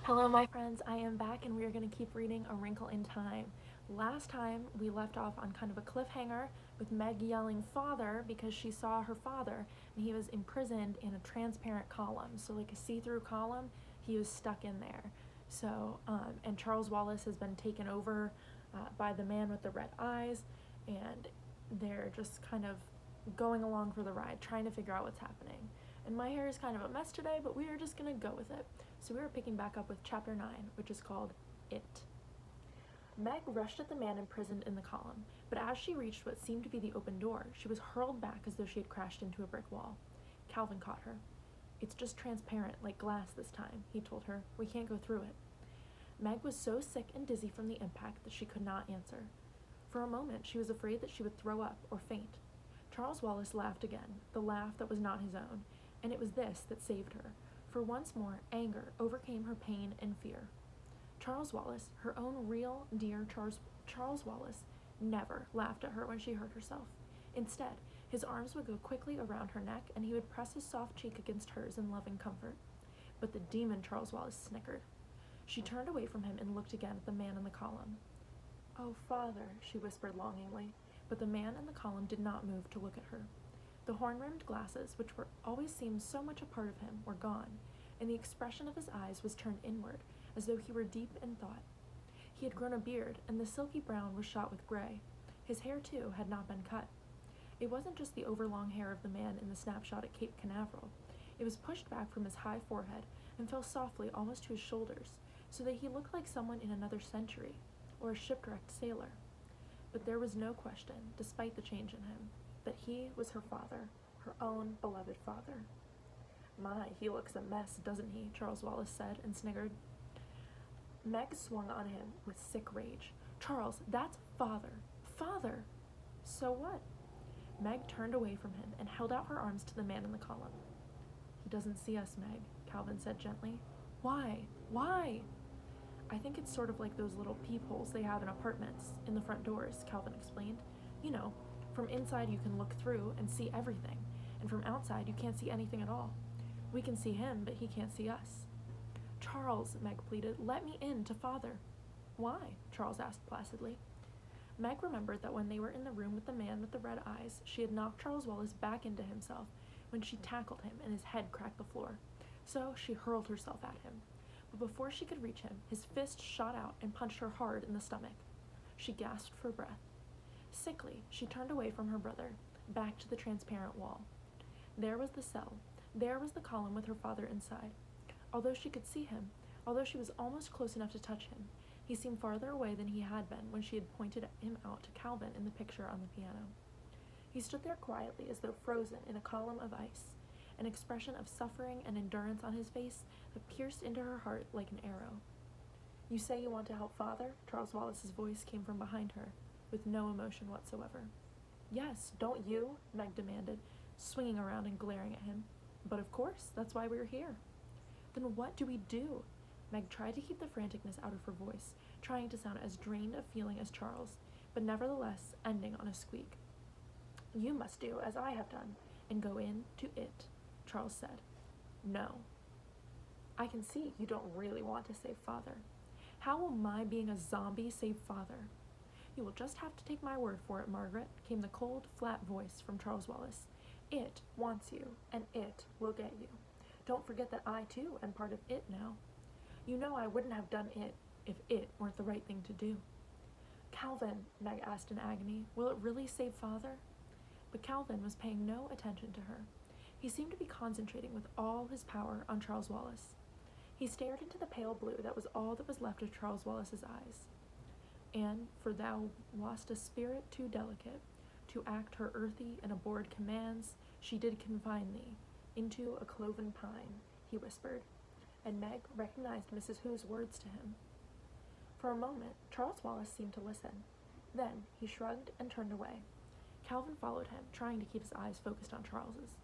Hello, my friends. I am back, and we are going to keep reading A Wrinkle in Time. Last time, we left off on kind of a cliffhanger with Meg yelling father because she saw her father, and he was imprisoned in a transparent column. So, like a see through column, he was stuck in there. And Charles Wallace has been taken over by the man with the red eyes, and they're just kind of going along for the ride, trying to figure out what's happening. And my hair is kind of a mess today, but we are just going to go with it. So we are picking back up with chapter 9, which is called It. Meg rushed at the man imprisoned in the column, but as she reached what seemed to be the open door, she was hurled back as though she had crashed into a brick wall. Calvin caught her. "It's just transparent, like glass this time," he told her. "We can't go through it." Meg was so sick and dizzy from the impact that she could not answer. For a moment, she was afraid that she would throw up or faint. Charles Wallace laughed again, the laugh that was not his own, and it was this that saved her, for once more anger overcame her pain and fear. Charles Wallace, her own real, dear Charles Wallace, never laughed at her when she hurt herself. Instead, his arms would go quickly around her neck, and he would press his soft cheek against hers in loving comfort. But the demon Charles Wallace snickered. She turned away from him and looked again at the man in the column. "Oh, father," she whispered longingly, but the man in the column did not move to look at her. The horn-rimmed glasses, which were always seemed so much a part of him, were gone, and the expression of his eyes was turned inward, as though he were deep in thought. He had grown a beard, and the silky brown was shot with gray. His hair, too, had not been cut. It wasn't just the overlong hair of the man in the snapshot at Cape Canaveral. It was pushed back from his high forehead and fell softly almost to his shoulders, so that he looked like someone in another century, or a shipwrecked sailor. But there was no question, despite the change in him, that he was her father, her own beloved father. "My, he looks a mess, doesn't he?" Charles Wallace said, and sniggered. Meg swung on him with sick rage. "Charles, that's father! Father!" "So what?" Meg turned away from him and held out her arms to the man in the column. "He doesn't see us, Meg," Calvin said gently. "Why? Why?" "I think it's sort of like those little peepholes they have in apartments, in the front doors," Calvin explained. "You know, from inside you can look through and see everything, and from outside you can't see anything at all. We can see him, but he can't see us." "Charles," Meg pleaded, "let me in to father." "Why?" Charles asked placidly. Meg remembered that when they were in the room with the man with the red eyes, she had knocked Charles Wallace back into himself when she tackled him and his head cracked the floor. So she hurled herself at him. But before she could reach him, his fist shot out and punched her hard in the stomach. She gasped for breath. Sickly, she turned away from her brother, back to the transparent wall. There was the cell. There was the column with her father inside. Although she could see him, although she was almost close enough to touch him, he seemed farther away than he had been when she had pointed him out to Calvin in the picture on the piano. He stood there quietly as though frozen in a column of ice, an expression of suffering and endurance on his face that pierced into her heart like an arrow. "You say you want to help father?" Charles Wallace's voice came from behind her, with no emotion whatsoever. "Yes, don't you?" Meg demanded, swinging around and glaring at him. "But of course, that's why we're here." "Then what do we do?" Meg tried to keep the franticness out of her voice, trying to sound as drained of feeling as Charles, but nevertheless ending on a squeak. "You must do as I have done, and go in to it," Charles said. "No." "I can see you don't really want to save father." "How will my being a zombie save father?" "You will just have to take my word for it, Margaret," came the cold, flat voice from Charles Wallace. "It wants you, and it will get you. Don't forget that I, too, am part of it now. You know I wouldn't have done it if it weren't the right thing to do." "Calvin," Meg asked in agony, "will it really save father?" But Calvin was paying no attention to her. He seemed to be concentrating with all his power on Charles Wallace. He stared into the pale blue that was all that was left of Charles Wallace's eyes. "And for thou wast a spirit too delicate to act her earthy and abhorred commands, she did confine thee into a cloven pine," he whispered, and Meg recognized Mrs. Who's words to him. For a moment, Charles Wallace seemed to listen. Then he shrugged and turned away. Calvin followed him, trying to keep his eyes focused on Charles's.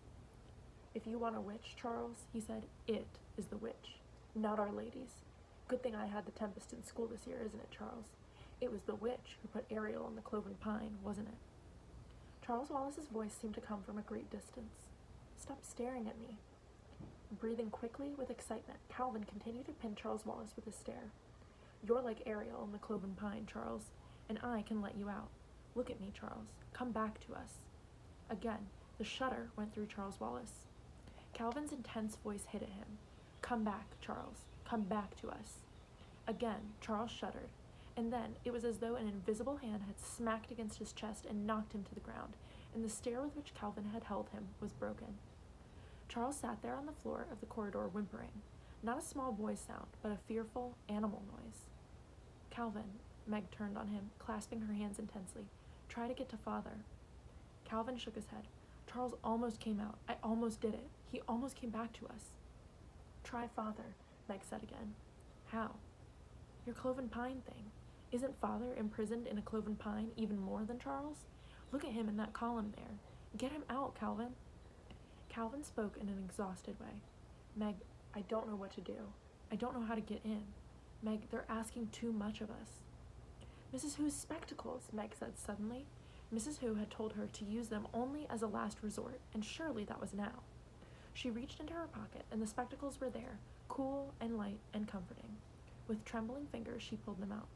"If you want a witch, Charles," he said, "it is the witch, not Our Lady's. Good thing I had the Tempest in school this year, isn't it, Charles? It was the witch who put Ariel on the cloven pine, wasn't it?" Charles Wallace's voice seemed to come from a great distance. "Stop staring at me." Breathing quickly with excitement, Calvin continued to pin Charles Wallace with a stare. You're like Ariel in the cloven pine, Charles, and I can let you out. Look at me, Charles. Come back to us. Again, the shudder went through Charles Wallace. Calvin's intense voice hit at him. Come back, Charles. Come back to us. Again, Charles shuddered, and then it was as though an invisible hand had smacked against his chest and knocked him to the ground, and the stare with which Calvin had held him was broken. Charles sat there on the floor of the corridor whimpering, not a small boy's sound, but a fearful animal noise. Calvin, Meg turned on him, clasping her hands intensely. Try to get to Father. Calvin shook his head. Charles almost came out. I almost did it. He almost came back to us. Try Father, Meg said again. How? Your cloven pine thing. Isn't Father imprisoned in a cloven pine even more than Charles? Look at him in that column there. Get him out, Calvin. Calvin spoke in an exhausted way. Meg, I don't know what to do. I don't know how to get in. Meg, they're asking too much of us. Mrs. Who's spectacles, Meg said suddenly. Mrs. Who had told her to use them only as a last resort, and surely that was now. She reached into her pocket, and the spectacles were there, cool and light and comforting. With trembling fingers, she pulled them out.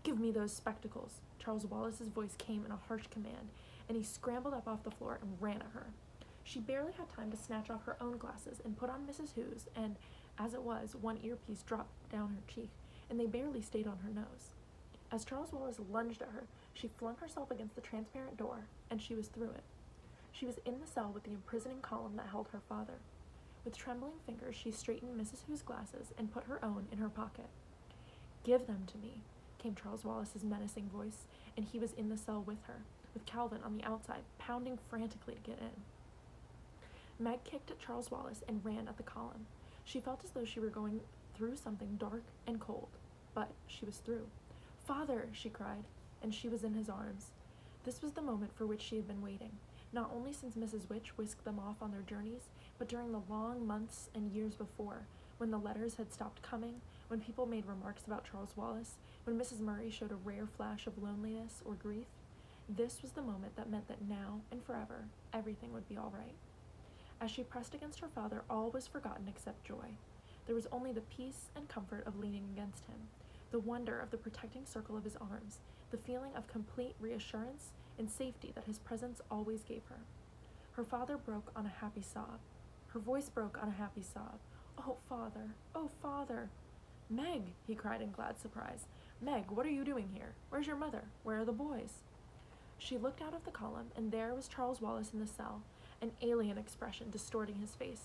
Give me those spectacles. Charles Wallace's voice came in a harsh command, and he scrambled up off the floor and ran at her. She barely had time to snatch off her own glasses and put on Mrs. Who's, and, as it was, one earpiece dropped down her cheek, and they barely stayed on her nose. As Charles Wallace lunged at her, she flung herself against the transparent door, and she was through it. She was in the cell with the imprisoning column that held her father. With trembling fingers, she straightened Mrs. Who's glasses and put her own in her pocket. Give them to me, came Charles Wallace's menacing voice, and he was in the cell with her, with Calvin on the outside, pounding frantically to get in. Meg kicked at Charles Wallace and ran at the column. She felt as though she were going through something dark and cold, but she was through. Father, she cried, and she was in his arms. This was the moment for which she had been waiting, not only since Mrs. Witch whisked them off on their journeys, but during the long months and years before, when the letters had stopped coming, when people made remarks about Charles Wallace, when Mrs. Murray showed a rare flash of loneliness or grief. This was the moment that meant that now and forever, everything would be all right. As she pressed against her father, all was forgotten except joy. There was only the peace and comfort of leaning against him, the wonder of the protecting circle of his arms, the feeling of complete reassurance and safety that his presence always gave her. Her father broke on a happy sob. Her voice broke on a happy sob. Oh, Father! Oh, Father! Meg! He cried in glad surprise. Meg, what are you doing here? Where's your mother? Where are the boys? She looked out of the column, and there was Charles Wallace in the cell, an alien expression distorting his face.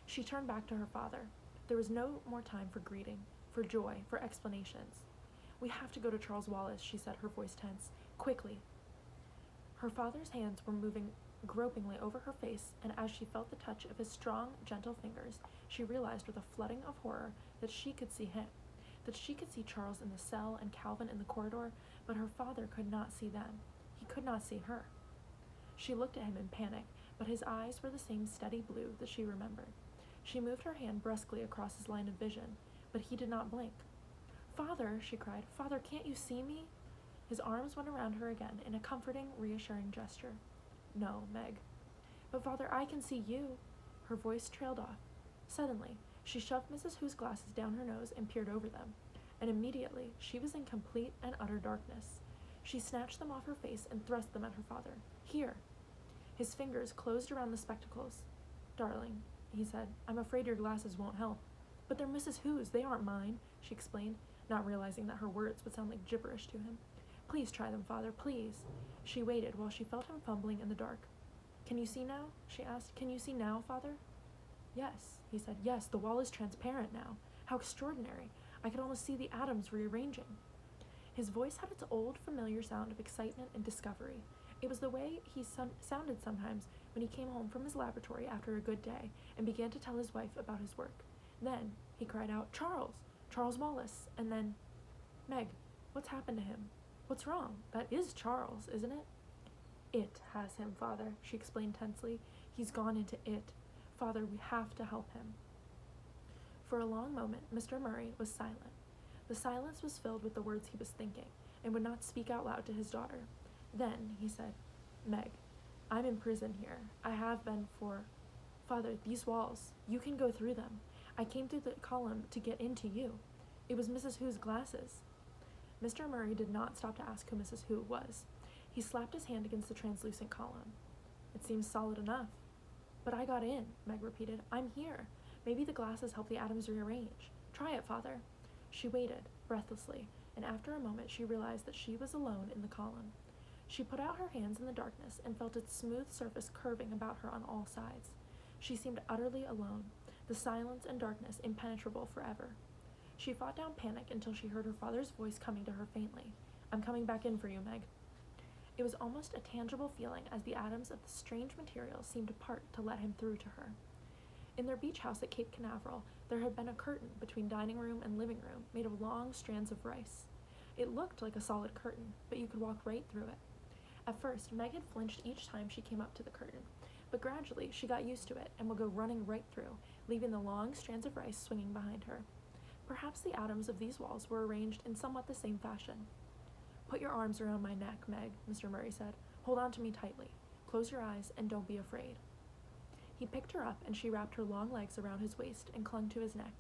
She turned back to her father. There was no more time for greeting, for joy, for explanations. We have to go to Charles Wallace, she said, her voice tense. Quickly. Her father's hands were moving gropingly over her face, and as she felt the touch of his strong, gentle fingers, she realized with a flooding of horror that she could see him, that she could see Charles in the cell and Calvin in the corridor, but her father could not see them. He could not see her. She looked at him in panic, but his eyes were the same steady blue that she remembered. She moved her hand brusquely across his line of vision, but he did not blink. Father, she cried, Father, can't you see me? His arms went around her again in a comforting, reassuring gesture. No, Meg. But Father, I can see you. Her voice trailed off. Suddenly, she shoved Mrs. Who's glasses down her nose and peered over them, and immediately she was in complete and utter darkness. She snatched them off her face and thrust them at her father. Here. His fingers closed around the spectacles. Darling, he said, I'm afraid your glasses won't help. But they're Mrs. Who's, they aren't mine, she explained, not realizing that her words would sound like gibberish to him. Please try them, Father, please. She waited while she felt him fumbling in the dark. Can you see now? She asked. Can you see now, Father? Yes, he said. Yes, the wall is transparent now. How extraordinary. I could almost see the atoms rearranging. His voice had its old, familiar sound of excitement and discovery. It was the way he sounded sometimes when he came home from his laboratory after a good day and began to tell his wife about his work. Then he cried out, Charles! Charles Wallace! And then, Meg, what's happened to him? What's wrong? That is Charles, isn't it? It has him, Father, she explained tensely. He's gone into it. Father, we have to help him. For a long moment, Mr. Murray was silent. The silence was filled with the words he was thinking, and would not speak out loud to his daughter. Then he said, Meg, I'm in prison here. I have been for Father, these walls, you can go through them. I came through the column to get into you. It was Mrs. Who's glasses. Mr. Murray did not stop to ask who Mrs. Who was. He slapped his hand against the translucent column. It seems solid enough. But I got in, Meg repeated. I'm here. Maybe the glasses help the atoms rearrange. Try it, Father. She waited, breathlessly, and after a moment she realized that she was alone in the column. She put out her hands in the darkness and felt its smooth surface curving about her on all sides. She seemed utterly alone, the silence and darkness impenetrable forever. She fought down panic until she heard her father's voice coming to her faintly. I'm coming back in for you, Meg. It was almost a tangible feeling as the atoms of the strange material seemed to part to let him through to her. In their beach house at Cape Canaveral, there had been a curtain between dining room and living room made of long strands of rice. It looked like a solid curtain, but you could walk right through it. At first, Meg had flinched each time she came up to the curtain, but gradually she got used to it and would go running right through, leaving the long strands of rice swinging behind her. Perhaps the atoms of these walls were arranged in somewhat the same fashion. Put your arms around my neck, Meg, Mr. Murray said. Hold on to me tightly. Close your eyes and don't be afraid. He picked her up and she wrapped her long legs around his waist and clung to his neck.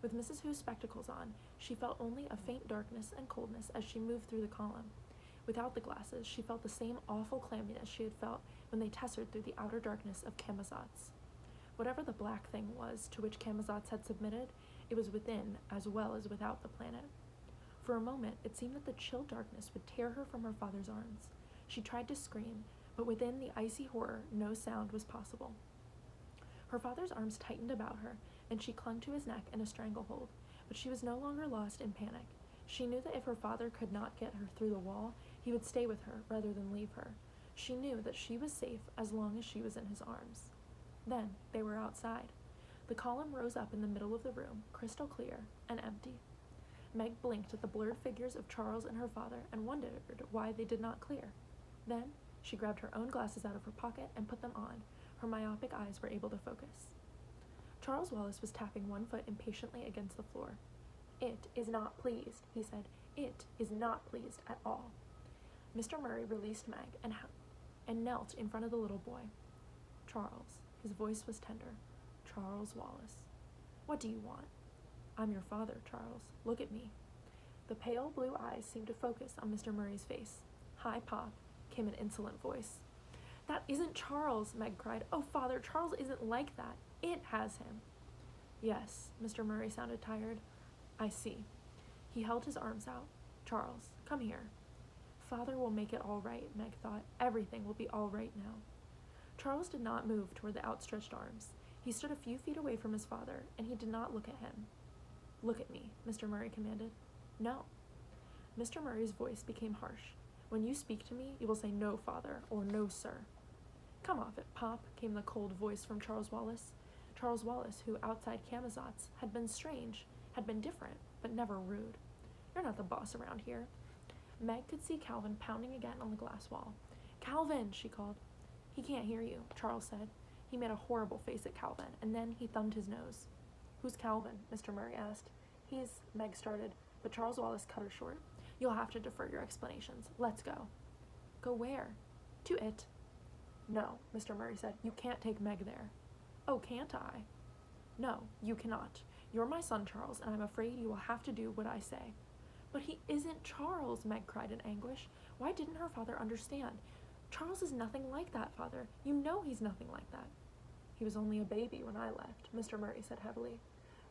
With Mrs. Who's spectacles on, she felt only a faint darkness and coldness as she moved through the column. Without the glasses, she felt the same awful clamminess she had felt when they tessered through the outer darkness of Camazotz. Whatever the black thing was to which Camazotz had submitted, it was within as well as without the planet. For a moment, it seemed that the chill darkness would tear her from her father's arms. She tried to scream, but within the icy horror, no sound was possible. Her father's arms tightened about her, and she clung to his neck in a stranglehold, but she was no longer lost in panic. She knew that if her father could not get her through the wall, he would stay with her rather than leave her. She knew that she was safe as long as she was in his arms. Then they were outside. The column rose up in the middle of the room, crystal clear and empty. Meg blinked at the blurred figures of Charles and her father and wondered why they did not clear. Then she grabbed her own glasses out of her pocket and put them on. Her myopic eyes were able to focus. Charles Wallace was tapping one foot impatiently against the floor. It is not pleased, he said. It is not pleased at all. Mr. Murray released Meg and knelt in front of the little boy. Charles, his voice was tender. Charles Wallace. What do you want? I'm your father, Charles. Look at me. The pale blue eyes seemed to focus on Mr. Murray's face. Hi, Pop, came an insolent voice. That isn't Charles, Meg cried. Oh, Father, Charles isn't like that. It has him. Yes, Mr. Murray sounded tired. I see. He held his arms out. Charles, come here. Father will make it all right, Meg thought. Everything will be all right now. Charles did not move toward the outstretched arms. He stood a few feet away from his father, and he did not look at him. Look at me, Mr. Murray commanded. No. Mr. Murray's voice became harsh. When you speak to me, you will say no, Father, or no, sir. Come off it, Pop, came the cold voice from Charles Wallace. Charles Wallace, who, outside Camazotz, had been strange, had been different, but never rude. You're not the boss around here. Meg could see Calvin pounding again on the glass wall. Calvin, she called. He can't hear you, Charles said. He made a horrible face at Calvin, and then he thumbed his nose. Who's Calvin? Mr. Murray asked. He's, Meg started, but Charles Wallace cut her short. You'll have to defer your explanations. Let's go. Go where? To it. No, Mr. Murray said. You can't take Meg there. Oh, can't I? No, you cannot. You're my son, Charles, and I'm afraid you will have to do what I say. But he isn't Charles, Meg cried in anguish. Why didn't her father understand? Charles is nothing like that, Father. You know he's nothing like that. He was only a baby when I left, Mr. Murray said heavily.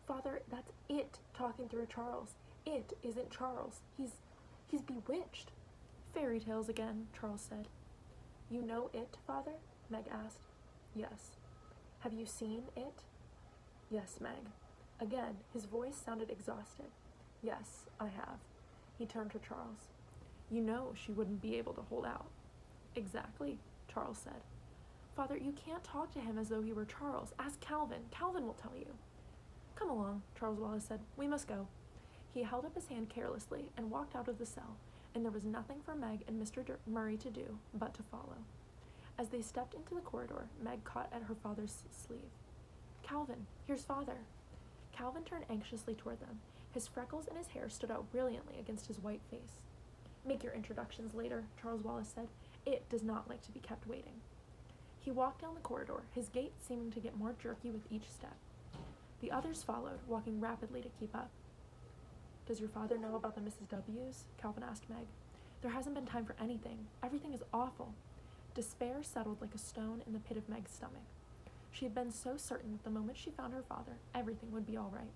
Father, that's it talking through Charles. It isn't Charles. He's bewitched. Fairy tales again, Charles said. You know it, Father? Meg asked. Yes. Have you seen it? Yes, Meg. Again, his voice sounded exhausted. Yes, I have. He turned to Charles. You know she wouldn't be able to hold out. Exactly, Charles said. Father, you can't talk to him as though he were Charles. Ask Calvin. Calvin will tell you. Come along, Charles Wallace said. We must go. He held up his hand carelessly and walked out of the cell, and there was nothing for Meg and Mr. Murray to do but to follow. As they stepped into the corridor, Meg caught at her father's sleeve. Calvin, here's Father. Calvin turned anxiously toward them. His freckles and his hair stood out brilliantly against his white face. Make your introductions later, Charles Wallace said. It does not like to be kept waiting. He walked down the corridor, his gait seeming to get more jerky with each step. The others followed, walking rapidly to keep up. "Does your father know about the Mrs. W's?" Calvin asked Meg. "There hasn't been time for anything. Everything is awful." Despair settled like a stone in the pit of Meg's stomach. She had been so certain that the moment she found her father, everything would be all right.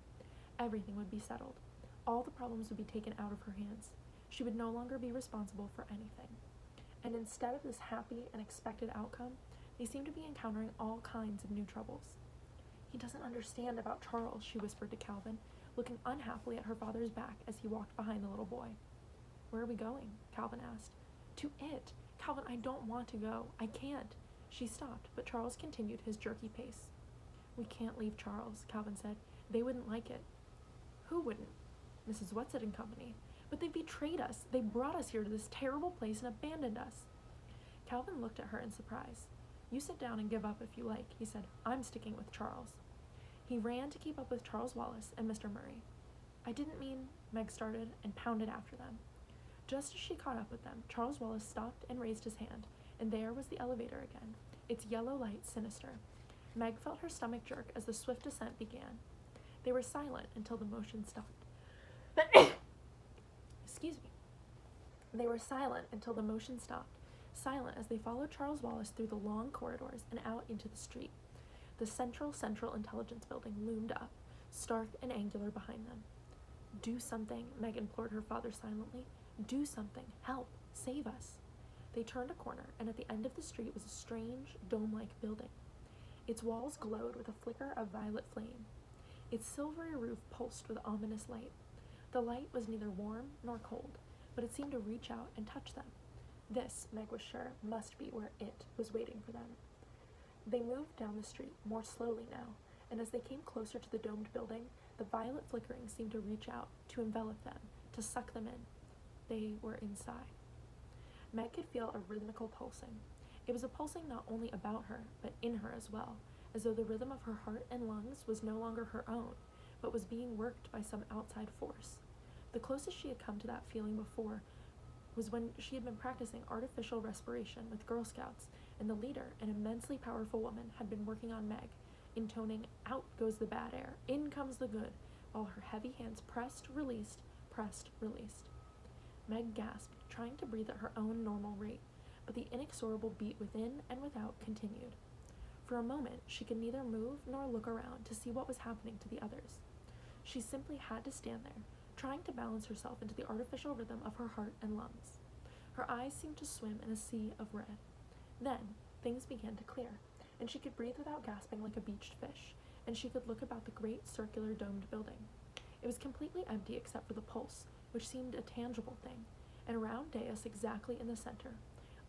Everything would be settled. All the problems would be taken out of her hands. She would no longer be responsible for anything. And instead of this happy and expected outcome, they seemed to be encountering all kinds of new troubles. "He doesn't understand about Charles," she whispered to Calvin, looking unhappily at her father's back as he walked behind the little boy. "Where are we going?" Calvin asked. "To it. Calvin, I don't want to go. I can't." She stopped, but Charles continued his jerky pace. "We can't leave Charles," Calvin said. "They wouldn't like it." "Who wouldn't?" "Mrs. Whatsit and Company. But they betrayed us. They brought us here to this terrible place and abandoned us." Calvin looked at her in surprise. "You sit down and give up if you like," he said. "I'm sticking with Charles." He ran to keep up with Charles Wallace and Mr. Murray. "I didn't mean," Meg started, and pounded after them. Just as she caught up with them, Charles Wallace stopped and raised his hand, and there was the elevator again, its yellow light sinister. Meg felt her stomach jerk as the swift descent began. They were silent until the motion stopped. Excuse me. They were silent until the motion stopped, silent as they followed Charles Wallace through the long corridors and out into the street. The Central Intelligence Building loomed up, stark and angular behind them. "Do something," Meg implored her father silently. "Do something. Help. Save us." They turned a corner, and at the end of the street was a strange, dome-like building. Its walls glowed with a flicker of violet flame. Its silvery roof pulsed with ominous light. The light was neither warm nor cold, but it seemed to reach out and touch them. This, Meg was sure, must be where it was waiting for them. They moved down the street, more slowly now, and as they came closer to the domed building, the violet flickering seemed to reach out, to envelop them, to suck them in. They were inside. Meg could feel a rhythmical pulsing. It was a pulsing not only about her, but in her as well, as though the rhythm of her heart and lungs was no longer her own, but was being worked by some outside force. The closest she had come to that feeling before was when she had been practicing artificial respiration with Girl Scouts, and the leader, an immensely powerful woman, had been working on Meg, intoning, "Out goes the bad air, in comes the good," while her heavy hands pressed, released. Meg gasped, trying to breathe at her own normal rate, but the inexorable beat within and without continued. For a moment, she could neither move nor look around to see what was happening to the others. She simply had to stand there, trying to balance herself into the artificial rhythm of her heart and lungs. Her eyes seemed to swim in a sea of red. Then, things began to clear, and she could breathe without gasping like a beached fish, and she could look about the great circular domed building. It was completely empty except for the pulse, which seemed a tangible thing, and a round dais exactly in the center.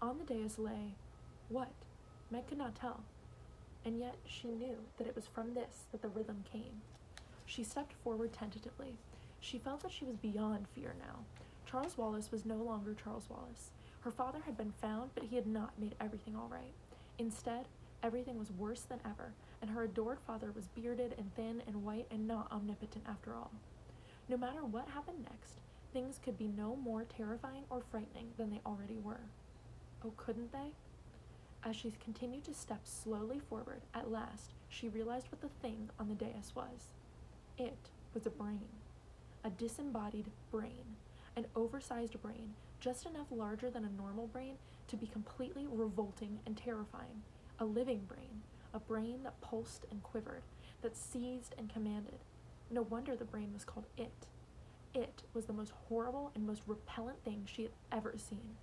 On the dais lay... what? Meg could not tell. And yet she knew that it was from this that the rhythm came. She stepped forward tentatively. She felt that she was beyond fear now. Charles Wallace was no longer Charles Wallace. Her father had been found, but he had not made everything all right. Instead, everything was worse than ever, and her adored father was bearded and thin and white and not omnipotent after all. No matter what happened next, things could be no more terrifying or frightening than they already were. Oh, couldn't they? As she continued to step slowly forward, at last, she realized what the thing on the dais was. It was a brain. A disembodied brain. An oversized brain, just enough larger than a normal brain to be completely revolting and terrifying. A living brain. A brain that pulsed and quivered, that seized and commanded. No wonder the brain was called It. It was the most horrible and most repellent thing she had ever seen.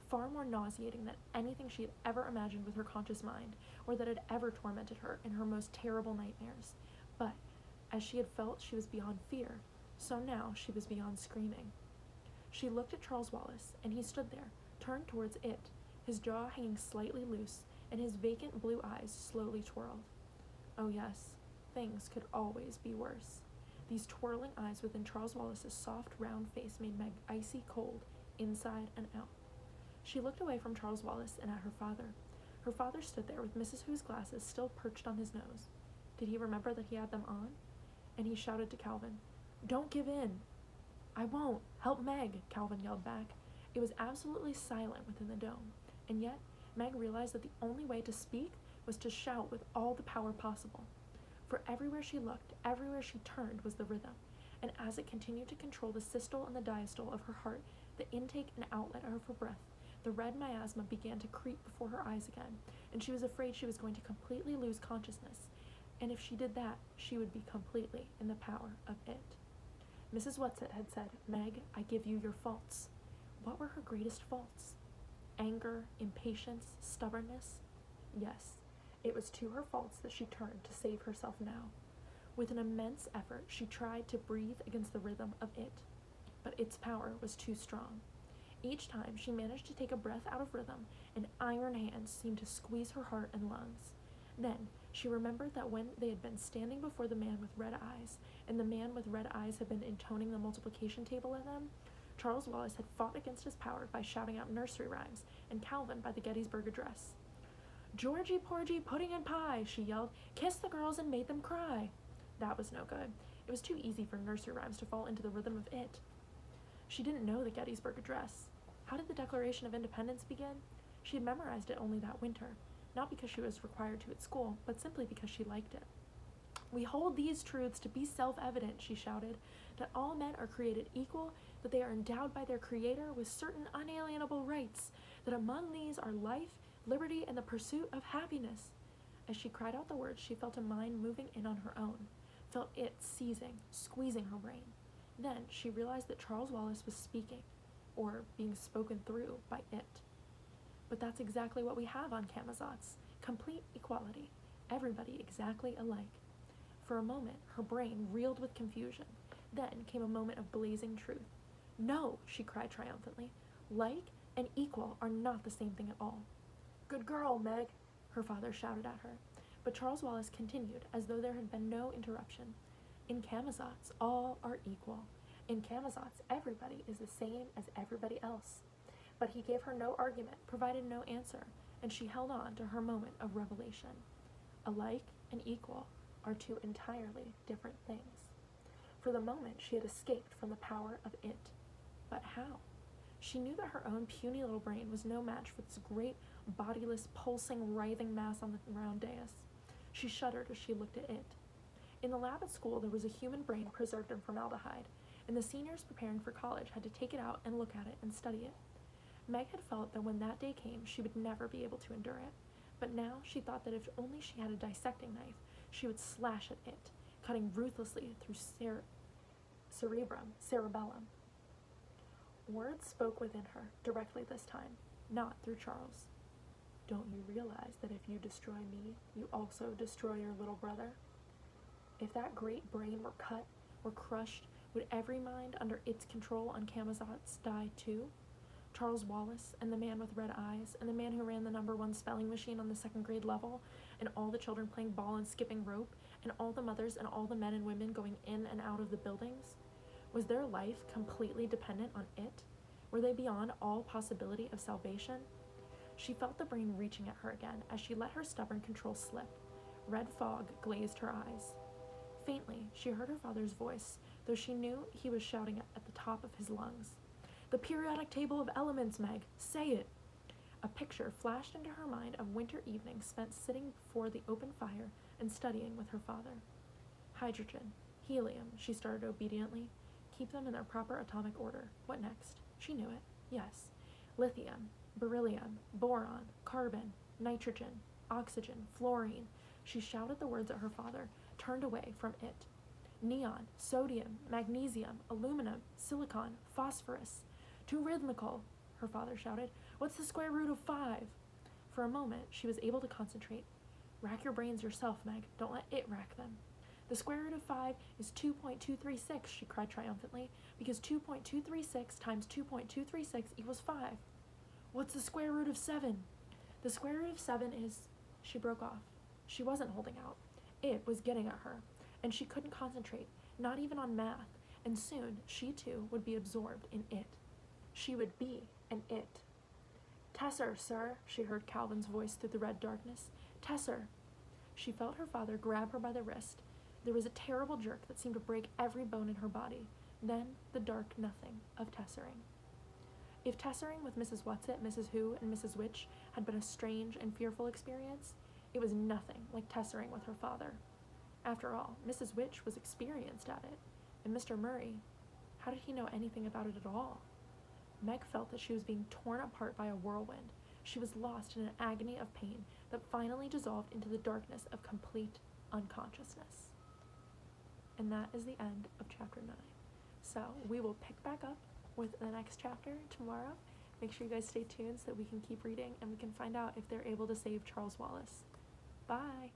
Far more nauseating than anything she had ever imagined with her conscious mind, or that had ever tormented her in her most terrible nightmares. But, as she had felt she was beyond fear, so now she was beyond screaming. She looked at Charles Wallace, and he stood there, turned towards It, his jaw hanging slightly loose, and his vacant blue eyes slowly twirled. Oh yes, things could always be worse. These twirling eyes within Charles Wallace's soft, round face made Meg icy cold, inside and out. She looked away from Charles Wallace and at her father. Her father stood there with Mrs. Who's glasses still perched on his nose. Did he remember that he had them on? And he shouted to Calvin, "Don't give in." "I won't. Help Meg," Calvin yelled back. It was absolutely silent within the dome, and yet Meg realized that the only way to speak was to shout with all the power possible. For everywhere she looked, everywhere she turned was the rhythm, and as it continued to control the systole and the diastole of her heart, the intake and outlet of her breath, the red miasma began to creep before her eyes again, and she was afraid she was going to completely lose consciousness, and if she did that, she would be completely in the power of it. Mrs. Whatsit had said, "Meg, I give you your faults." What were her greatest faults? Anger, impatience, stubbornness? Yes, it was to her faults that she turned to save herself now. With an immense effort, she tried to breathe against the rhythm of it, but its power was too strong. Each time she managed to take a breath out of rhythm, an iron hand seemed to squeeze her heart and lungs. Then she remembered that when they had been standing before the man with red eyes, and the man with red eyes had been intoning the multiplication table at them, Charles Wallace had fought against his power by shouting out nursery rhymes, and Calvin by the Gettysburg Address. "Georgie, porgy, pudding and pie," she yelled, "kissed the girls and made them cry." That was no good. It was too easy for nursery rhymes to fall into the rhythm of it. She didn't know the Gettysburg Address. How did the Declaration of Independence begin? She had memorized it only that winter, not because she was required to at school, but simply because she liked it. "We hold these truths to be self-evident," she shouted, "that all men are created equal, that they are endowed by their Creator with certain unalienable rights, that among these are life, liberty, and the pursuit of happiness." As she cried out the words, she felt a mind moving in on her own, felt it seizing, squeezing her brain. Then she realized that Charles Wallace was speaking, or being spoken through by it. But that's exactly what we have on Camazotz. Complete equality. Everybody exactly alike. For a moment, her brain reeled with confusion. Then came a moment of blazing truth. "No," she cried triumphantly. "Like and equal are not the same thing at all." "Good girl, Meg," her father shouted at her. But Charles Wallace continued, as though there had been no interruption. "In Camazotz, all are equal. In Camazotz, everybody is the same as everybody else." But he gave her no argument, provided no answer, and she held on to her moment of revelation. Alike and equal are two entirely different things. For the moment, she had escaped from the power of it. But how? She knew that her own puny little brain was no match for this great, bodiless, pulsing, writhing mass on the round dais. She shuddered as she looked at it. In the lab at school, there was a human brain preserved in formaldehyde, and the seniors preparing for college had to take it out and look at it and study it. Meg had felt that when that day came, she would never be able to endure it. But now she thought that if only she had a dissecting knife, she would slash at it, cutting ruthlessly through cerebellum. Words spoke within her, directly this time, not through Charles. "Don't you realize that if you destroy me, you also destroy your little brother?" If that great brain were cut, were crushed, would every mind under its control on Camazotz die too? Charles Wallace, and the man with red eyes, and the man who ran the #1 spelling machine on the 2nd grade level, and all the children playing ball and skipping rope, and all the mothers and all the men and women going in and out of the buildings? Was their life completely dependent on it? Were they beyond all possibility of salvation? She felt the brain reaching at her again as she let her stubborn control slip. Red fog glazed her eyes. Faintly, she heard her father's voice, though she knew he was shouting at the top of his lungs. "The periodic table of elements, Meg! Say it!" A picture flashed into her mind of winter evenings spent sitting before the open fire and studying with her father. "Hydrogen, helium," she started obediently. "Keep them in their proper atomic order." What next? She knew it. Yes. Lithium, beryllium, boron, carbon, nitrogen, oxygen, fluorine. She shouted the words at her father, turned away from it. "Neon, sodium, magnesium, aluminum, silicon, phosphorus." "Too rhythmical," her father shouted. "What's the square root of 5? For a moment, she was able to concentrate. "Rack your brains yourself, Meg. Don't let it rack them." "The square root of 5 is 2.236, she cried triumphantly, "because 2.236 times 2.236 equals 5. "What's the square root of 7? "The square root of 7 is—" She broke off. She wasn't holding out. It was getting at her, and she couldn't concentrate, not even on math, and soon she too would be absorbed in it. She would be an it. "Tesser, sir," she heard Calvin's voice through the red darkness. "Tesser." She felt her father grab her by the wrist. There was a terrible jerk that seemed to break every bone in her body. Then the dark nothing of tessering. If tessering with Mrs. Whatsit, Mrs. Who, and Mrs. Which had been a strange and fearful experience, It was nothing like tessering with her father. After all, Mrs. Witch was experienced at it, and Mr. Murray, how did he know anything about it at all? Meg felt that she was being torn apart by a whirlwind. She was lost in an agony of pain that finally dissolved into the darkness of complete unconsciousness. And that is the end of chapter 9. So we will pick back up with the next chapter tomorrow. Make sure you guys stay tuned so that we can keep reading and we can find out if they're able to save Charles Wallace. Bye!